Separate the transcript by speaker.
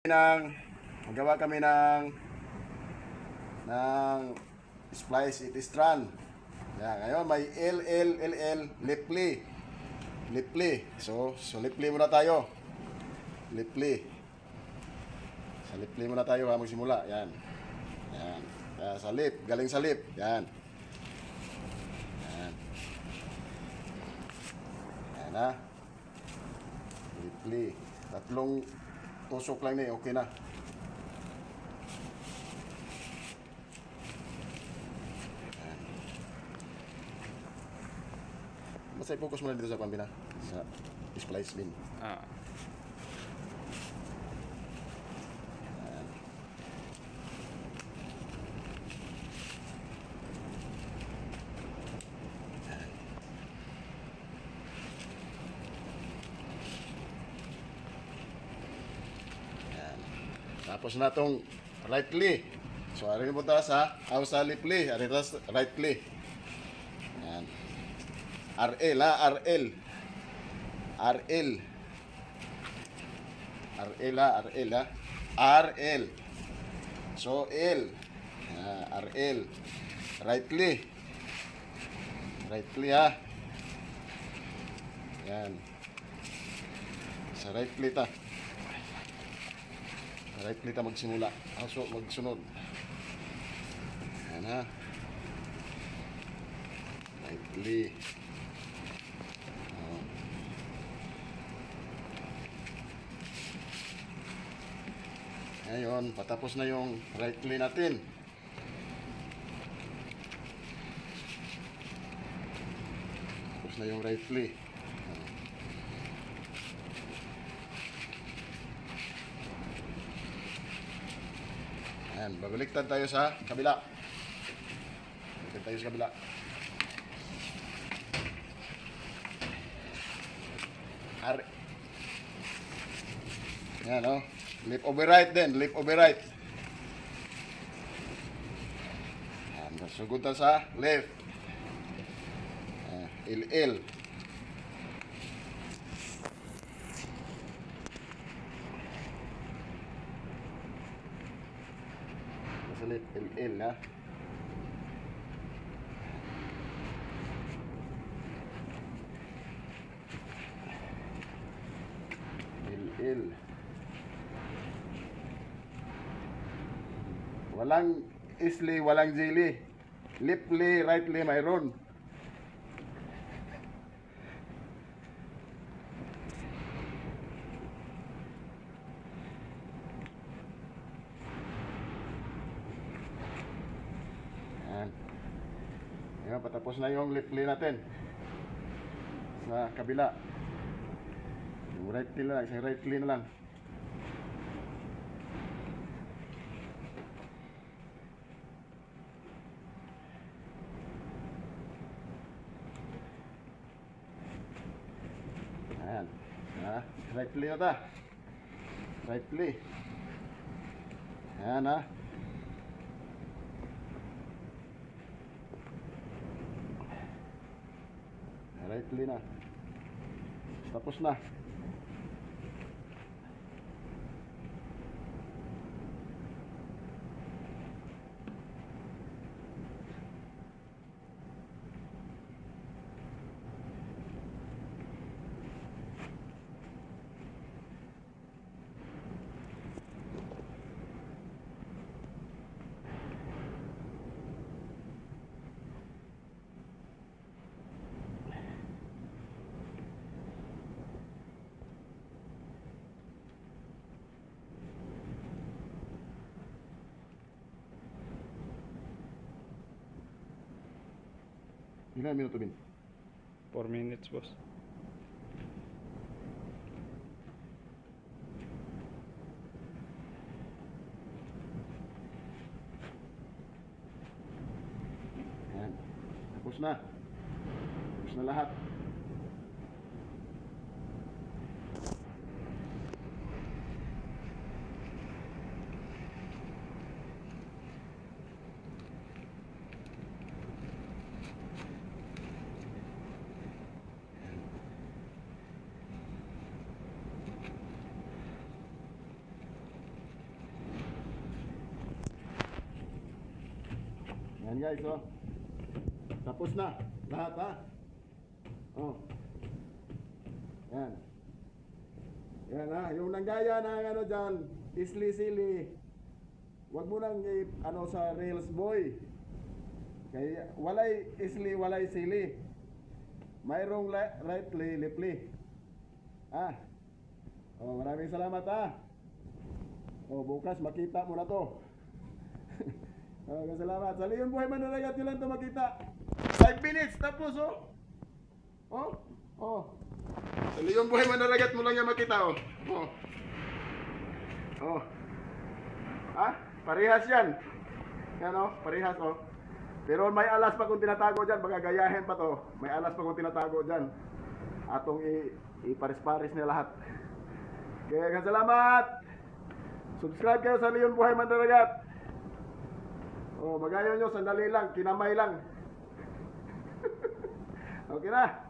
Speaker 1: Magawa kami ng splice it strand. Yan, ngayon may LLLL Lipli. So Lipli muna tayo. Lipli. Sa Lipli muna tayo magsimula. Yan. Yan. Sa lip, galing sa lip. Yan. Yan. Yan ha. Lipli. Tatlong tusok lang ni, okay na. Basta i-focus mo na dito sa pambina. Sa splice bin. Tapos na itong rightly. So, arin mo ta sa lipli. Arin ta rightly. Yan. RL ha, RL. RL. RL ha, RL ha. RL. So, L. RL. Rightly. Rightly ha. Yan. Sa rightly ta. Right plate magsimula. Aso magsunod. Ayan ha. Right plate. Ngayon, patapos na yung right plate natin. Tapos na yung right plate. Ayan, babaliktad tayo sa kabila. Babaliktad tayo sa kabila. Ayan, no? Lip over right din, lip over right. Ayan, sugutan sa left. Il. Ulit LL ha. LL. Walang isli, walang jili. Lipli, rightly, mayroon. Ayan, patapos na yung lipli natin sa kabila. Yung right clean na lang, isang right clean na lang. Ayan, right clean na ta. Right clean. Ayan ha. Rightly na. Tapos na. Ilan minuto bin?
Speaker 2: 4 minutes, boss.
Speaker 1: Ayan. Tapos na. Tapos na lahat. Yan guys, oh. Tapos na. Lahat, ha? Oh. Yan. Yan, ha? Yung nanggaya ng ano dyan, isli-sili. Huwag mo nang ano sa Reels boy. Kaya walay isli, walay sili. Mayroong rightly, lipli. Ah. Oh, maraming salamat ha. Oh, bukas makita mo na to. Oh, salamat. Sa Leon Buhay Mananagat yun lang to makita. 5 minutes tapos oh. Oh. Oh. Sa Leon Buhay Mananagat mo lang yan makita oh. Oh. Oh. Ah, parehas yan. Yan oh, parehas oh. Pero may alas pa kung tinatago dyan, baka gayahin pa to. May alas pa kung tinatago dyan. Atong iparis-paris na lahat. Kaya salamat! Subscribe kayo sa Leon Buhay Mandaragat. Oh, magayon nyo, sandali lang, kinamay lang. Okay na.